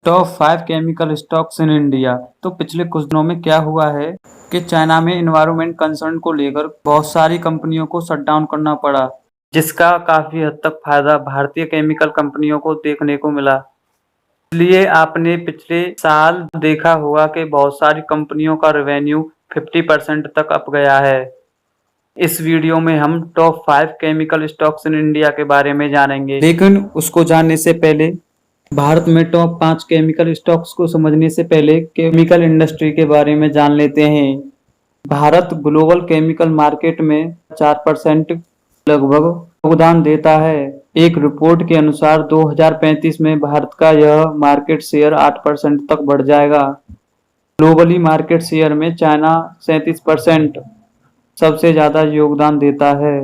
Top 5 chemical stocks in India. तो पिछले कुछ दिनों में क्या हुआ है कि चाइना में इन्वायरमेंट कंसर्न को लेकर बहुत सारी कंपनियों को शट डाउन करना पड़ा, जिसका काफी हद तक फायदा भारतीय केमिकल कंपनियों को देखने को मिला। इसलिए आपने पिछले साल देखा होगा कि बहुत सारी कंपनियों का रेवेन्यू 50% तक अप गया है। इस वीडियो में हम top 5 chemical stocks in India के बारे में जानेंगे, लेकिन उसको जानने से पहले भारत में टॉप 5 केमिकल स्टॉक्स को समझने से पहले केमिकल इंडस्ट्री के बारे में जान लेते हैं। भारत ग्लोबल केमिकल मार्केट में 4% लगभग योगदान देता है। एक रिपोर्ट के अनुसार 2035 में भारत का यह मार्केट शेयर 8% तक बढ़ जाएगा। ग्लोबली मार्केट शेयर में चाइना 37% सबसे ज्यादा योगदान देता है।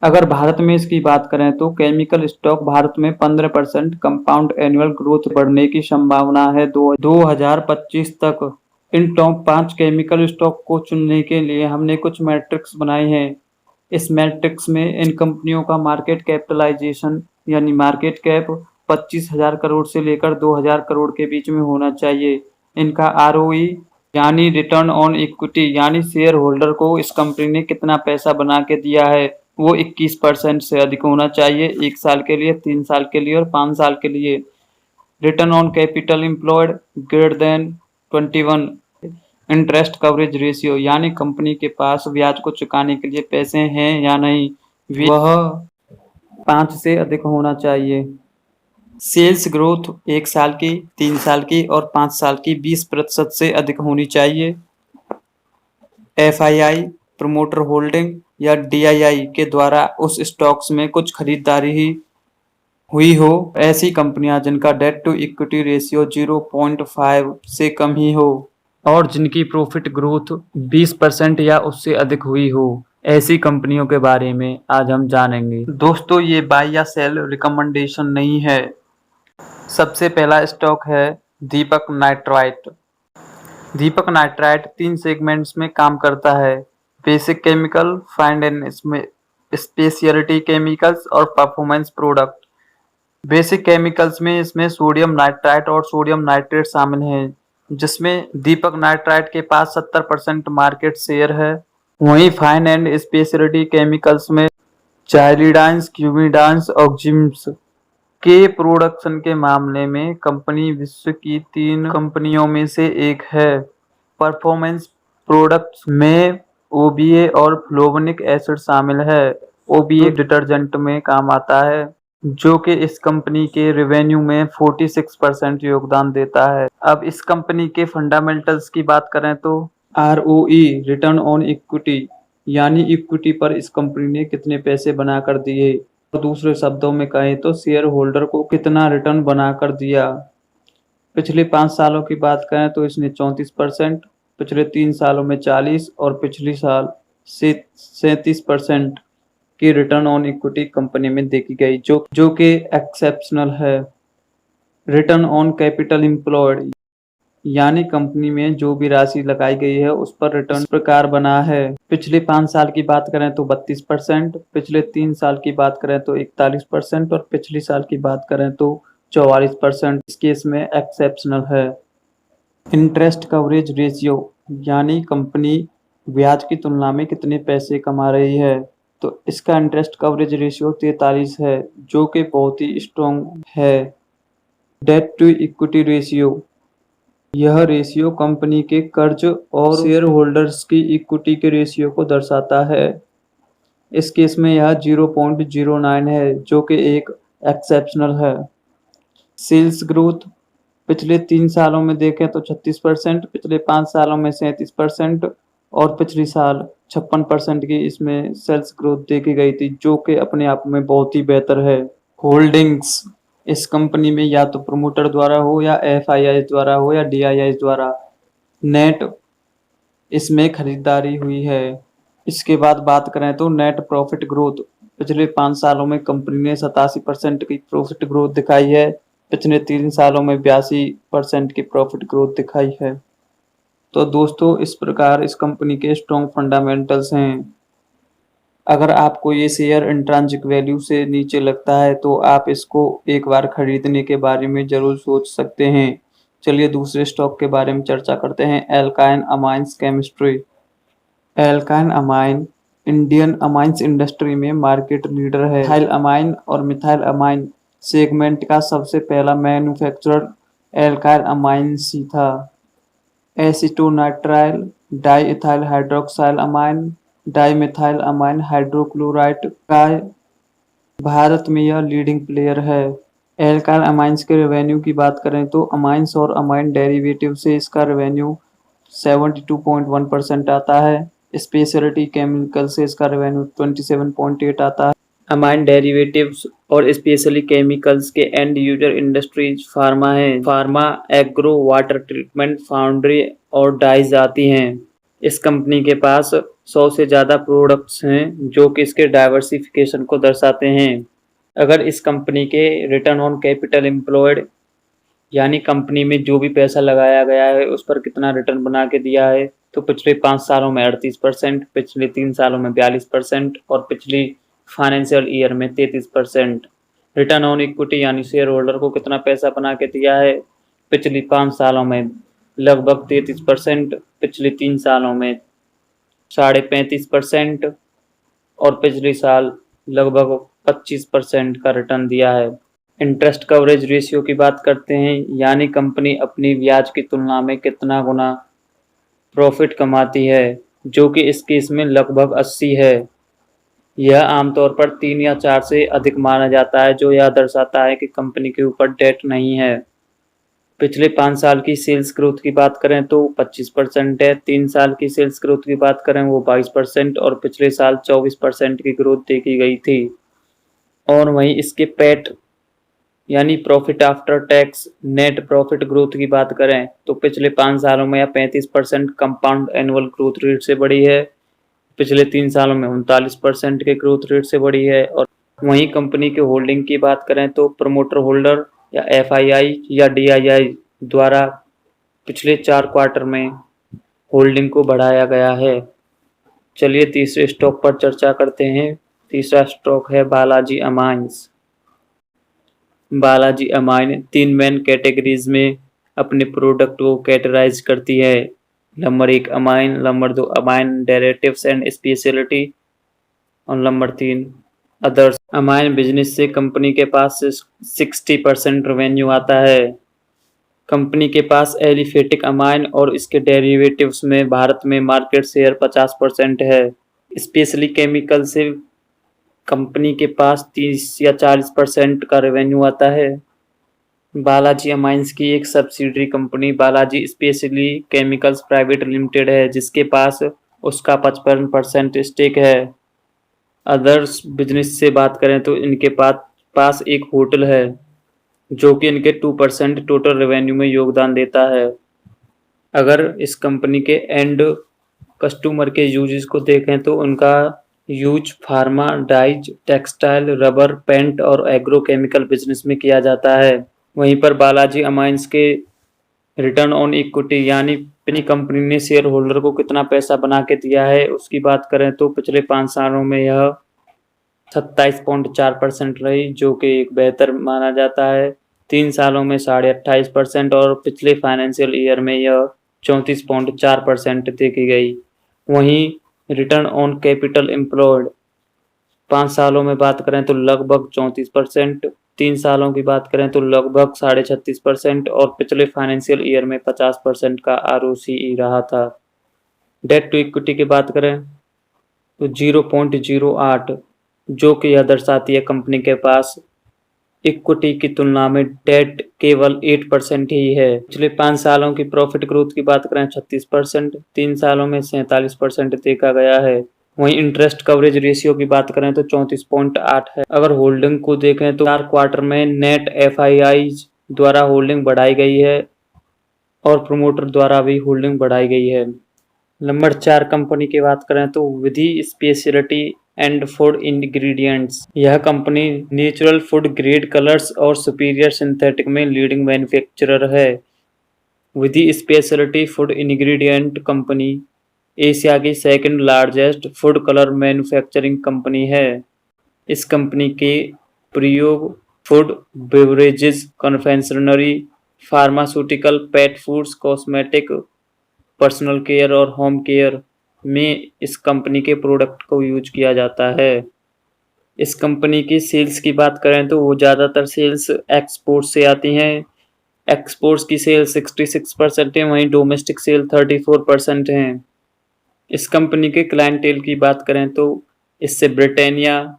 अगर भारत में इसकी बात करें तो केमिकल स्टॉक भारत में 15% कंपाउंड एनुअल ग्रोथ बढ़ने की संभावना है 2025 तक। इन टॉप 5 केमिकल स्टॉक को चुनने के लिए हमने कुछ मैट्रिक्स बनाए हैं। इस मैट्रिक्स में इन कंपनियों का मार्केट कैपिटलाइजेशन यानी मार्केट कैप 25,000 करोड़ से लेकर 2,000 करोड़ के बीच में होना चाहिए। इनका आरओई यानी रिटर्न ऑन इक्विटी यानी शेयर होल्डर को इस कंपनी ने कितना पैसा बना के दिया है वो 21% से अधिक होना चाहिए 1 साल के लिए, 3 साल के लिए और 5 साल के लिए। Return on capital employed greater than 21। Interest coverage ratio यानी कंपनी के पास ब्याज को चुकाने के लिए पैसे हैं या नहीं, वह 5 से अधिक होना चाहिए। सेल्स ग्रोथ 1 साल की, 3 साल की और 5 साल की 20% से अधिक होनी चाहिए। एफआईआई, प्रमोटर होल्डिंग या डीआईआई के द्वारा उस स्टॉक्स में कुछ खरीदारी ही हुई हो, ऐसी कंपनियां जिनका डेट टू इक्विटी रेशियो 0.5 से कम ही हो और जिनकी प्रॉफिट ग्रोथ 20% या उससे अधिक हुई हो, ऐसी कंपनियों के बारे में आज हम जानेंगे। दोस्तों, ये बाय या सेल रिकमेंडेशन नहीं है। सबसे पहला स्टॉक है दीपक नाइट्राइट। दीपक नाइट्राइट 3 सेगमेंट्स में काम करता है: basic chemical, fine and speciality chemicals और परफॉर्मेंस प्रोडक्ट। बेसिक केमिकल्स में इसमें सोडियम नाइट्राइट और सोडियम नाइट्रेट शामिल हैं, जिसमें दीपक नाइट्राइट के पास 70% मार्केट शेयर है। वहीं फाइन एंड स्पेशलिटी केमिकल्स में चाइलिडाइंस, क्यूमिडाइंस, ऑक्जिम्स के प्रोडक्शन के मामले में कंपनी विश्व की 3 कंपनियों में से एक है। परफॉर्मेंस प्रोडक्ट्स में ओबीए और फ्लोवनिक एसिड शामिल है। ओबीए डिटर्जेंट में काम आता है, जो कि इस कंपनी के रेवेन्यू में 46% योगदान देता है। अब इस कंपनी के फंडामेंटल्स की बात करें तो आरओई रिटर्न ऑन इक्विटी यानी इक्विटी पर इस कंपनी ने कितने पैसे बना कर दिए, और दूसरे शब्दों में कहें तो शेयर होल्डर को कितना रिटर्न बना कर दिया। पिछले 5 सालों की बात करें तो इसने 34%, पिछले 3 सालों में 40 और पिछले साल से 37% की रिटर्न ऑन इक्विटी कंपनी में देखी गई, जो कि एक्सेप्शनल है। रिटर्न ऑन कैपिटल एम्प्लॉयड यानी कंपनी में जो भी राशि लगाई गई है उस पर रिटर्न इस प्रकार बना है। पिछले 5 साल की बात करें तो 32%, पिछले 3 साल की बात करें तो 41% और पिछले साल की बात करें तो 44%। इस केस में एक्सेप्शनल है। इंटरेस्ट कवरेज रेशियो यानी कंपनी ब्याज की तुलना में कितने पैसे कमा रही है, तो इसका इंटरेस्ट कवरेज रेशियो 43 है, जो कि बहुत ही स्ट्रॉन्ग है। डेट टू इक्विटी रेशियो, यह रेशियो कंपनी के कर्ज और शेयर होल्डर्स की इक्विटी के रेशियो को दर्शाता है। इस केस में यह 0.09 है, जो कि एक एक्सेप्शनल है। सेल्स ग्रोथ पिछले 3 सालों में देखें तो 36%, पिछले 5 सालों में 37% और पिछले साल 56% की इसमें सेल्स ग्रोथ देखी गई थी, जो कि अपने आप में बहुत ही बेहतर है। होल्डिंग्स, इस कंपनी में या तो प्रमोटर द्वारा हो या एफआईआई द्वारा हो या डीआईआई द्वारा नेट इसमें खरीदारी हुई है। इसके बाद बात करें तो नेट प्रॉफिट ग्रोथ, पिछले 5 सालों में कंपनी ने 87% की प्रॉफिट ग्रोथ दिखाई है, पिछले 3 सालों में 82% की प्रॉफिट ग्रोथ दिखाई है। तो दोस्तों, इस प्रकार इस कंपनी के स्ट्रॉन्ग फंडामेंटल्स हैं। अगर आपको ये शेयर इंट्रिंसिक वैल्यू से नीचे लगता है तो आप इसको एक बार खरीदने के बारे में ज़रूर सोच सकते हैं। चलिए दूसरे स्टॉक के बारे में चर्चा करते हैं, alkyne amines chemistry. Alkyne amine Indian amines industry में मार्केट लीडर है। मिथाइल अमाइन और मिथाइल अमाइन सेगमेंट का सबसे पहला मैन्युफैक्चरर एल्काइल अमाइंस ही था। Acetonitrile di ethyl hydroxyl amine dimethyl amine hydrochloride का भारत में यह लीडिंग प्लेयर है। एल्काइल अमाइंस के रेवेन्यू की बात करें तो अमाइंस और अमाइन डेरिवेटिव से इसका रेवेन्यू 72.1% आता है। स्पेशलिटी केमिकल से इसका रेवेन्यू 27.8 आता है। अमाइन डेरिवेटिव्स और स्पेशली केमिकल्स के एंड यूजर इंडस्ट्रीज फार्मा है। Pharma, agro, water treatment, foundry और डाइज आती हैं। इस कंपनी के पास 100 से ज़्यादा प्रोडक्ट्स हैं जो कि इसके डाइवर्सिफिकेशन को दर्शाते हैं। अगर इस कंपनी के रिटर्न ऑन कैपिटल एम्प्लॉयड यानी कंपनी में जो भी पैसा लगाया गया है उस पर कितना रिटर्न बना के दिया है, तो पिछले 5 सालों में 38%, पिछले 3 सालों में 42% और पिछली फाइनेंशियल ईयर में 33%। रिटर्न ऑन इक्विटी यानी शेयर होल्डर को कितना पैसा बना के दिया है, पिछली 5 सालों में लगभग 33%, पिछले 3 सालों में 35.5% और पिछले साल लगभग 25% का रिटर्न दिया है। इंटरेस्ट कवरेज रेशियो की बात करते हैं, यानी कंपनी अपनी ब्याज की तुलना में कितना गुना प्रॉफिट कमाती है, जो कि इस केस में लगभग 80 है। यह आमतौर पर 3 या 4 से अधिक माना जाता है, जो यह दर्शाता है कि कंपनी के ऊपर डेट नहीं है। पिछले 5 साल की सेल्स ग्रोथ की बात करें तो 25% है, 3 साल की सेल्स ग्रोथ की बात करें वो 22% और पिछले साल 24% की ग्रोथ देखी गई थी। और वहीं इसके पैट यानी profit after tax net profit growth की बात करें तो पिछले 5 सालों में यह 35% कंपाउंड एनुअल ग्रोथ रेट से बढ़ी है, पिछले 3 सालों में 39% के ग्रोथ रेट से बढ़ी है। और वहीं कंपनी के होल्डिंग की बात करें तो प्रमोटर होल्डर या एफआईआई या डीआईआई द्वारा पिछले 4 क्वार्टर में होल्डिंग को बढ़ाया गया है। चलिए तीसरे स्टॉक पर चर्चा करते हैं। तीसरा स्टॉक है Balaji amines. Balaji amine 3 main categories में अपने प्रोडक्ट को कैटेगराइज करती है। Number 1 amine, number 2 amine derivatives and speciality और नंबर 3 अदर्स। अमाइन बिजनेस से कंपनी के पास 60% रेवेन्यू आता है। कंपनी के पास एलिफेटिक अमाइन और इसके डेरिवेटिव्स में भारत में मार्केट शेयर 50% है। स्पेशली केमिकल से कंपनी के पास 30 या 40% का रेवेन्यू आता है। बालाजी अमाइंस की एक subsidiary company Balaji specially chemicals private limited है, जिसके पास उसका 55% स्टेक है। अदर्स बिजनेस से बात करें तो इनके पास एक होटल है जो कि इनके 2% टोटल रेवेन्यू में योगदान देता है। अगर इस कंपनी के एंड कस्टमर के यूजेस को देखें तो उनका use pharma, dyes, textile, rubber, paint और एग्रो केमिकल बिजनेस में किया जाता है। वहीं पर बालाजी अमाइंस के रिटर्न ऑन इक्विटी यानी अपनी कंपनी ने शेयर होल्डर को कितना पैसा बना के दिया है उसकी बात करें तो पिछले 5 सालों में यह 27.4% रही, जो कि एक बेहतर माना जाता है। 3 सालों में 28.5% और पिछले फाइनेंशियल ईयर में यह 34.4% देखी गई। वहीं रिटर्न ऑन कैपिटल एम्प्लॉयड 5 सालों में बात करें तो लगभग 34%, 3 सालों की बात करें तो लगभग 36.5% और पिछले फाइनेंशियल ईयर में 50% का ROCE रहा था। डेट टू इक्विटी की बात करें तो 0.08, जो कि यह दर्शाती है कंपनी के पास इक्विटी की तुलना में डेट केवल 8% ही है। पिछले 5 सालों की प्रॉफिट ग्रोथ की बात करें 36%, 3 सालों में 47% देखा गया है। वहीं इंटरेस्ट कवरेज रेशियो की बात करें तो 34.8 है। अगर होल्डिंग को देखें तो 4 क्वार्टर में नेट एफआईआई द्वारा होल्डिंग बढ़ाई गई है और प्रमोटर द्वारा भी होल्डिंग बढ़ाई गई है। नंबर 4 कंपनी की बात करें तो Vidhi specialty and food ingredients. यह company natural food grade colours और सुपीरियर सिंथेटिक में लीडिंग मैन्युफैक्चरर है। Vidhi specialty food ingredient company Asia की second largest food colour manufacturing company है। इस कंपनी के प्रयोग food, beverages, confectionery, pharmaceutical, pet foods, cosmetic, personal care और होम केयर में इस कंपनी के प्रोडक्ट को यूज किया जाता है। इस कंपनी की सेल्स की बात करें तो वो ज़्यादातर सेल्स एक्सपोर्ट से आती हैं। एक्सपोर्ट्स की सेल 66% है, वहीं डोमेस्टिक सेल 34% हैं। इस कंपनी के क्लाइंटेल की बात करें तो इससे Britannia,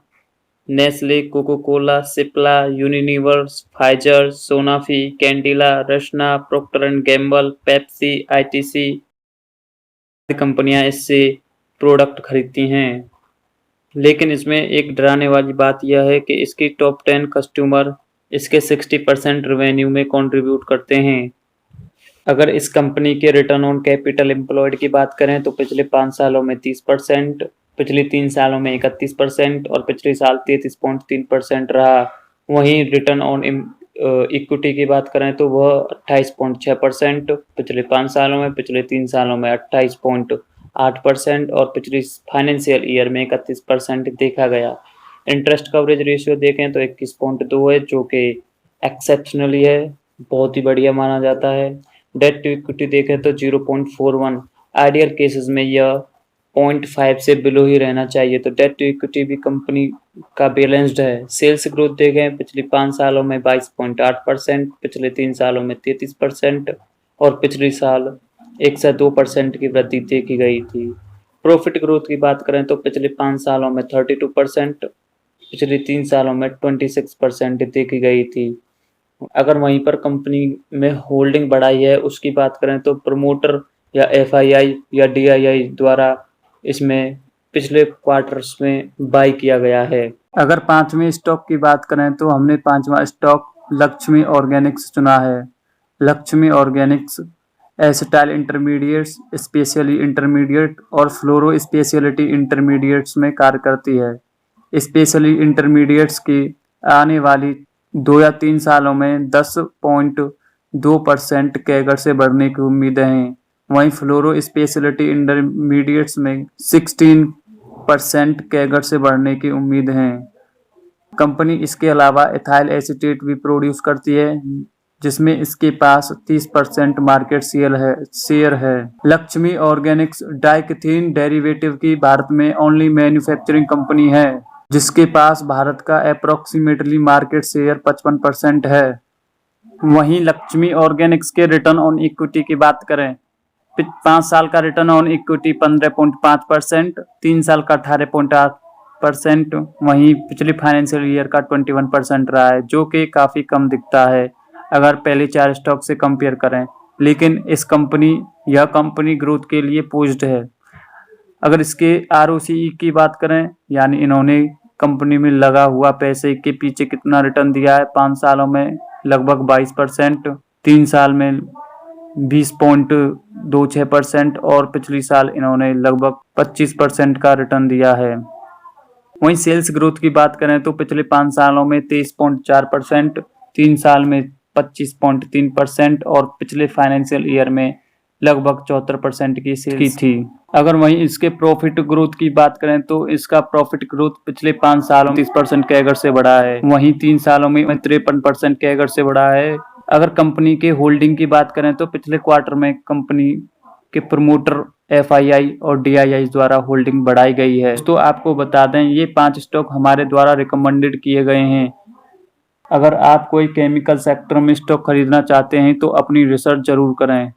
Nestle, Coca Cola, Cipla, Unilever, Pfizer, Sanofi, Cadila, Rasna, Procter and Gamble, Pepsi, ITC कंपनियां इससे प्रोडक्ट खरीदती हैं। लेकिन इसमें एक डराने वाली बात यह है कि इसकी टॉप 10 कस्टमर इसके 60% रेवेन्यू में कंट्रीब्यूट करते हैं। अगर इस कंपनी के रिटर्न ऑन कैपिटल एम्प्लॉयड की बात करें तो पिछले 5 सालों में 30%, पिछले 3 सालों में 31% और पिछले साल 33.3% रहा। वहीं रिटर्न ऑन इक्विटी की बात करें तो वह 28.6% पिछले 5 सालों में, पिछले 3 सालों में 28.8% और पिछली फाइनेंशियल ईयर में 31% देखा गया। इंटरेस्ट कवरेज रेशियो देखें तो 21.2 है, जो कि एक्सेप्शनली है, बहुत ही बढ़िया माना जाता है। डेट टू इक्विटी देखें तो 0.41, आइडियल केसेस में यह 0.5 से बिलो ही रहना चाहिए। तो डेट टू इक्विटी भी कंपनी का बैलेंस्ड है। सेल्स ग्रोथ देखें पिछले 5 सालों में 22.8%, पिछले 3 सालों में 33% और पिछले साल 102% की वृद्धि देखी गई थी। प्रॉफिट ग्रोथ की बात करें तो पिछले 5 सालों में 32%, पिछले 3 सालों में 26% देखी गई थी। अगर वहीं पर कंपनी में होल्डिंग बढ़ाई है उसकी बात करें तो प्रमोटर या एफआईआई या डीआईआई द्वारा इसमें पिछले क्वार्टर्स में बाई किया गया है। अगर पांचवें स्टॉक की बात करें तो हमने पांचवा स्टॉक लक्ष्मी ऑर्गेनिक्स चुना है। Lakshmi Organics acetyl intermediates, specially intermediate और फ्लोरो स्पेशलिटी इंटरमीडिएट्स में कार्य करती है। स्पेशली इंटरमीडिएट्स की आने वाली 2 या 3 सालों में 10.2% कैगर से बढ़ने की उम्मीद है। वहीं फ्लोरो स्पेशलिटी इंटरमीडिएट्स में 16% कैगर से बढ़ने की उम्मीद है। कंपनी इसके अलावा एथाइल एसीटेट भी प्रोड्यूस करती है, जिसमें इसके पास 30% मार्केट शेयर है। लक्ष्मी ऑर्गेनिक्स डाइकथीन डेरिवेटिव की भारत में ओनली मैन्युफैक्चरिंग कंपनी है जिसके पास भारत का अप्रोक्सीमेटली मार्केट शेयर 55% है। वहीं लक्ष्मी ऑर्गेनिक्स के रिटर्न ऑन इक्विटी की बात करें, 5 साल का रिटर्न ऑन इक्विटी 15.5%, 3 साल का 18.8%, वहीं पिछले फाइनेंशियल ईयर का 21% रहा है, जो कि काफ़ी कम दिखता है अगर पहले 4 स्टॉक से कंपेयर करें। लेकिन यह कंपनी ग्रोथ के लिए पोज्ड है। अगर इसके आरओसीई की बात करें, यानी इन्होंने कंपनी में लगा हुआ पैसे के पीछे कितना रिटर्न दिया है, 5 सालों में लगभग 22%, 3 साल में 20.26% और पिछली साल इन्होंने लगभग 25% का रिटर्न दिया है। वहीं सेल्स ग्रोथ की बात करें तो पिछले 5 सालों में 23.4%, 3 साल में 25.3% और पिछले फाइनेंशियल ईयर में लगभग 74% की सेल्स थी। अगर वहीं इसके प्रॉफिट ग्रोथ की बात करें तो इसका प्रॉफिट ग्रोथ पिछले 5 सालों में 30% कैगर से बढ़ा है, वहीं 3 सालों में 53% कैगर से बढ़ा है। अगर कंपनी के होल्डिंग की बात करें तो पिछले क्वार्टर में कंपनी के प्रमोटर एफआईआई और डीआईआई द्वारा होल्डिंग बढ़ाई गई है। तो आपको बता दें ये 5 स्टॉक हमारे द्वारा रिकमेंडेड किए गए हैं। अगर आप कोई केमिकल सेक्टर में स्टॉक खरीदना चाहते हैं तो अपनी रिसर्च जरूर करें।